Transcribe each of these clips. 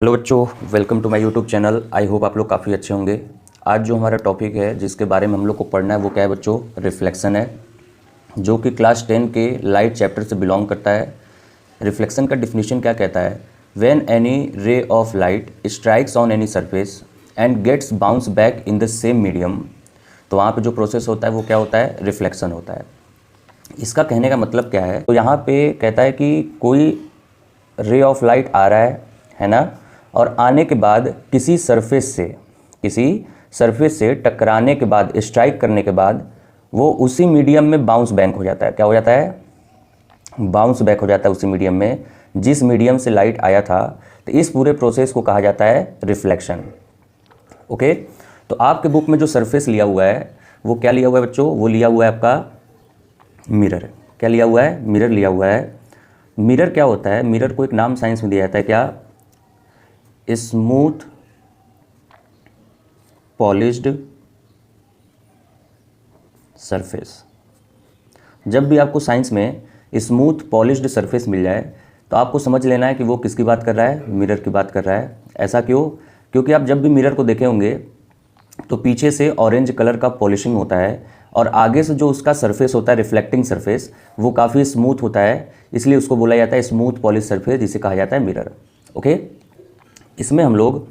Hello बच्चों, welcome to my YouTube channel. I hope आप लोग काफ़ी अच्छे होंगे। आज जो हमारा टॉपिक है जिसके बारे में हम लोग को पढ़ना है वो क्या है बच्चों? रिफ्लेक्शन है, जो कि क्लास 10 के लाइट चैप्टर से बिलोंग करता है। रिफ्लेक्शन का डिफिनीशन क्या कहता है? When any ray of light strikes on any surface and gets bounce back in the same medium, तो वहाँ पर जो प्रोसेस होता है वो क्या होता है? रिफ्लेक्शन होता है। इसका कहने का मतलब क्या है? तो यहाँ पे कहता है कि कोई रे ऑफ लाइट आ रहा है ना, और आने के बाद किसी सरफेस से टकराने के बाद, स्ट्राइक करने के बाद वो उसी मीडियम में बाउंस बैक हो जाता है। क्या हो जाता है? बाउंस बैक हो जाता है उसी मीडियम में जिस मीडियम से लाइट आया था। तो इस पूरे प्रोसेस को कहा जाता है रिफ्लेक्शन। ओके, तो आपके बुक में जो सरफेस लिया हुआ है वो क्या लिया हुआ है बच्चों? वो लिया हुआ है आपका मिरर। क्या लिया हुआ है? मिरर लिया हुआ है। मिरर क्या होता है? मिरर को एक नाम साइंस में दिया जाता है, क्या? Smooth polished surface. जब भी आपको साइंस में स्मूथ पॉलिश्ड सरफेस मिल जाए तो आपको समझ लेना है कि वो किसकी बात कर रहा है? मिरर की बात कर रहा है। ऐसा क्यों? क्योंकि आप जब भी मिरर को देखे होंगे तो पीछे से ऑरेंज कलर का पॉलिशिंग होता है और आगे से जो उसका सरफेस होता है, रिफ्लेक्टिंग सरफेस, वो काफ़ी स्मूथ होता है, इसलिए उसको बोला जाता है स्मूथ पॉलिश सरफेस, जिसे कहा जाता है मिरर। ओके, इसमें हम लोग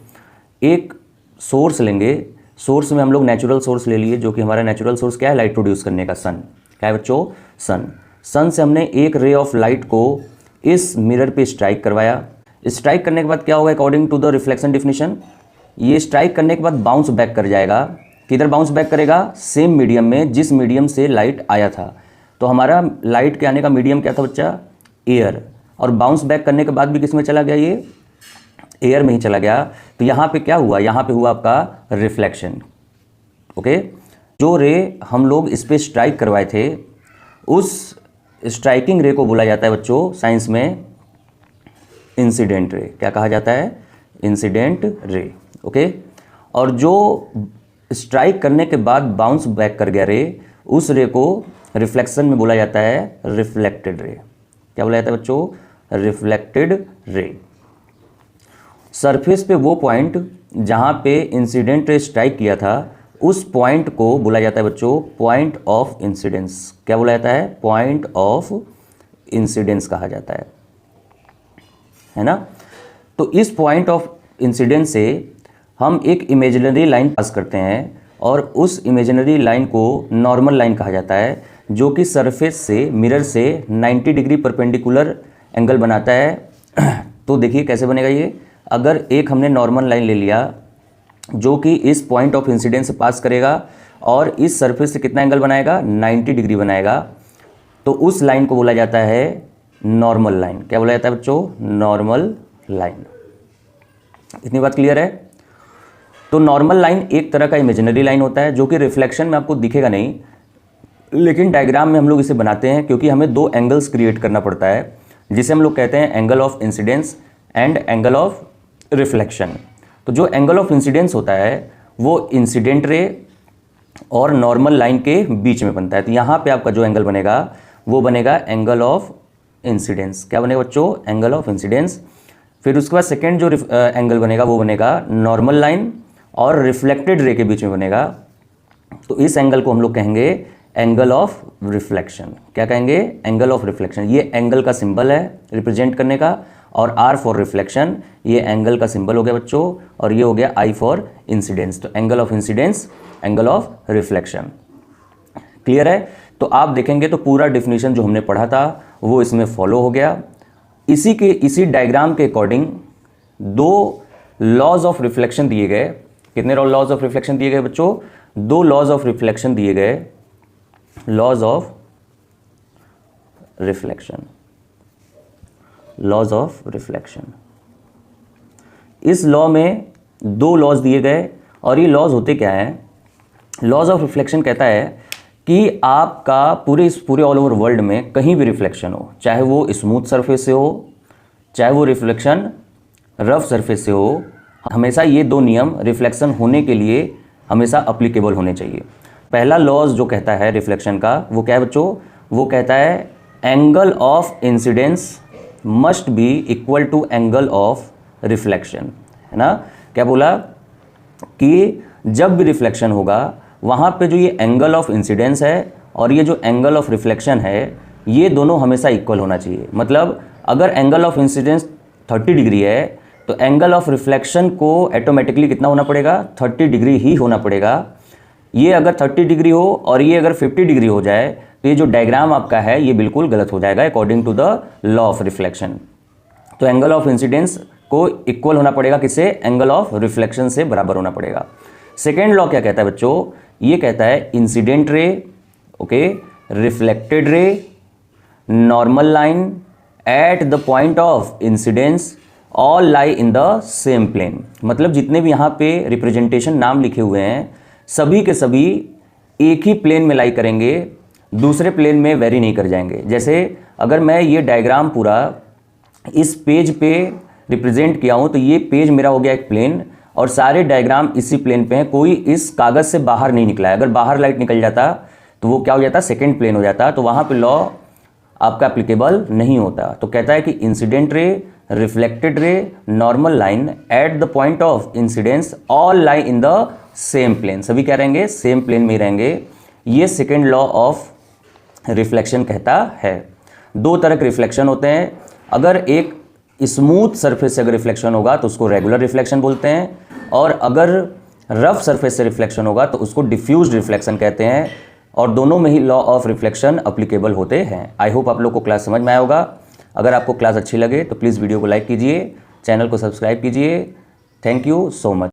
एक सोर्स लेंगे। सोर्स में हम लोग नेचुरल सोर्स ले लिए, जो कि हमारा नेचुरल सोर्स क्या है? लाइट प्रोड्यूस करने का सन। क्या है बच्चों? सन। सन से हमने एक रे ऑफ लाइट को इस मिरर पे स्ट्राइक करवाया। स्ट्राइक करने के बाद क्या होगा? According to the reflection definition, ये स्ट्राइक करने के बाद बाउंस बैक कर जाएगा। किधर बाउंस बैक करेगा? सेम मीडियम में जिस मीडियम से लाइट आया था। तो हमारा लाइट के आने का मीडियम क्या था बच्चा? एयर। और बाउंस बैक करने के बाद भी किस में चला गया? ये एयर में ही चला गया। तो यहाँ पे क्या हुआ? यहाँ पे हुआ आपका रिफ्लेक्शन। ओके, जो रे हम लोग इस पे स्ट्राइक करवाए थे, उस स्ट्राइकिंग रे को बोला जाता है बच्चों साइंस में इंसिडेंट रे। क्या कहा जाता है? Incident ray. ओके, और जो स्ट्राइक करने के बाद बाउंस बैक कर गया रे, उस रे को रिफ्लेक्शन में बोला जाता है रिफ्लेक्टेड रे। क्या बोला जाता है बच्चों? Reflected ray. सरफेस पे वो पॉइंट जहाँ पे इंसिडेंट रे स्ट्राइक किया था, उस पॉइंट को बोला जाता है बच्चों पॉइंट ऑफ इंसिडेंस। क्या बोला जाता है? पॉइंट ऑफ इंसिडेंस कहा जाता है ना। तो इस पॉइंट ऑफ इंसिडेंस से हम एक इमेजिनरी लाइन पास करते हैं, और उस इमेजिनरी लाइन को नॉर्मल लाइन कहा जाता है, जो कि सरफेस से, मिरर से 90 डिग्री परपेंडिकुलर एंगल बनाता है। तो देखिए कैसे बनेगा ये। अगर एक हमने नॉर्मल लाइन ले लिया जो कि इस पॉइंट ऑफ इंसिडेंस से पास करेगा और इस सरफेस से कितना एंगल बनाएगा? 90 डिग्री बनाएगा, तो उस लाइन को बोला जाता है नॉर्मल लाइन। क्या बोला जाता है बच्चों? Normal line. इतनी बात क्लियर है? तो नॉर्मल लाइन एक तरह का इमेजिनरी लाइन होता है, जो कि रिफ्लेक्शन में आपको दिखेगा नहीं, लेकिन डायग्राम में हम लोग इसे बनाते हैं क्योंकि हमें दो एंगल्स क्रिएट करना पड़ता है, जिसे हम लोग कहते हैं angle of incidence and angle of reflection. तो जो एंगल ऑफ इंसिडेंस होता है वो इंसिडेंट रे और नॉर्मल लाइन के बीच में बनता है। तो यहाँ पे आपका जो एंगल बनेगा वो बनेगा एंगल ऑफ इंसिडेंस। क्या बनेगा बच्चों? Angle of incidence. फिर उसके बाद सेकेंड जो एंगल बनेगा वो बनेगा नॉर्मल लाइन और रिफ्लेक्टेड रे के बीच में बनेगा। तो इस एंगल को हम लोग कहेंगे एंगल ऑफ रिफ्लेक्शन। क्या कहेंगे? Angle of reflection. ये एंगल का सिंबल है रिप्रेजेंट करने का, और R फॉर रिफ्लेक्शन, ये एंगल का सिंबल हो गया बच्चों, और ये हो गया I फॉर इंसिडेंस। तो angle of incidence, angle of reflection. Clear है? तो आप देखेंगे तो पूरा डिफिनीशन जो हमने पढ़ा था वो इसमें फॉलो हो गया। इसी डायग्राम के अकॉर्डिंग दो लॉज ऑफ रिफ्लेक्शन दिए गए। कितने लॉज ऑफ रिफ्लेक्शन दिए गए बच्चों? दो लॉज ऑफ रिफ्लेक्शन दिए गए। Laws of reflection, laws of reflection. इस लॉ में दो लॉज दिए गए, और ये लॉज होते क्या हैं? लॉज ऑफ रिफ्लेक्शन कहता है कि आपका पूरे ऑल ओवर वर्ल्ड में कहीं भी रिफ्लेक्शन हो, चाहे वो स्मूथ सरफेस से हो, चाहे वो रिफ्लेक्शन रफ सरफेस से हो, हमेशा ये दो नियम रिफ्लेक्शन होने के लिए हमेशा अप्लीकेबल होने चाहिए। पहला लॉज जो कहता है रिफ्लेक्शन का, वो क्या है बच्चों? वो कहता है angle of incidence must be equal to angle of reflection, है ना। क्या बोला कि जब भी रिफ्लेक्शन होगा वहाँ पे जो ये एंगल ऑफ इंसिडेंस है और ये जो एंगल ऑफ रिफ्लेक्शन है ये दोनों हमेशा इक्वल होना चाहिए। मतलब अगर एंगल ऑफ इंसिडेंस 30 डिग्री है तो एंगल ऑफ रिफ्लेक्शन को ऑटोमेटिकली कितना होना पड़ेगा, 30 डिग्री ही होना पड़ेगा। ये अगर 30 डिग्री हो और ये अगर 50 डिग्री हो जाए तो ये जो डायग्राम आपका है ये बिल्कुल गलत हो जाएगा according to the law of reflection. तो एंगल ऑफ इंसिडेंस को इक्वल होना पड़ेगा किससे, एंगल ऑफ रिफ्लेक्शन से बराबर होना पड़ेगा। सेकेंड लॉ क्या कहता है बच्चों, ये कहता है incident ray, okay, reflected ray, normal line at the point of incidence all lie in the same plane. मतलब जितने भी यहाँ पे रिप्रेजेंटेशन नाम लिखे हुए हैं सभी के सभी एक ही प्लेन में लाई करेंगे, दूसरे प्लेन में वेरी नहीं कर जाएंगे। जैसे अगर मैं ये डायग्राम पूरा इस पेज पे रिप्रेजेंट किया हूँ तो ये पेज मेरा हो गया एक प्लेन और सारे डायग्राम इसी प्लेन पे हैं, कोई इस कागज़ से बाहर नहीं निकला है। अगर बाहर लाइट निकल जाता तो वो क्या हो जाता, सेकेंड प्लेन हो जाता, तो वहाँ पे लॉ आपका एप्लीकेबल नहीं होता। तो कहता है कि incident ray, reflected ray, normal line at the point of incidence all lie in the same plane. सभी क्या रहेंगे, सेम प्लेन में ही रहेंगे। ये सेकेंड लॉ ऑफ रिफ्लेक्शन कहता है। दो तरह के रिफ्लेक्शन होते हैं। अगर एक स्मूथ सरफेस से अगर रिफ्लेक्शन होगा तो उसको रेगुलर रिफ्लेक्शन बोलते हैं, और अगर रफ सरफेस से रिफ्लेक्शन होगा तो उसको डिफ्यूज्ड रिफ्लेक्शन कहते हैं। और दोनों में ही लॉ ऑफ रिफ्लेक्शन अप्लीकेबल होते हैं। आई होप आप लोग को क्लास समझ में आया होगा। अगर आपको क्लास अच्छी लगे तो प्लीज़ वीडियो को लाइक कीजिए, चैनल को सब्सक्राइब कीजिए। Thank you so much.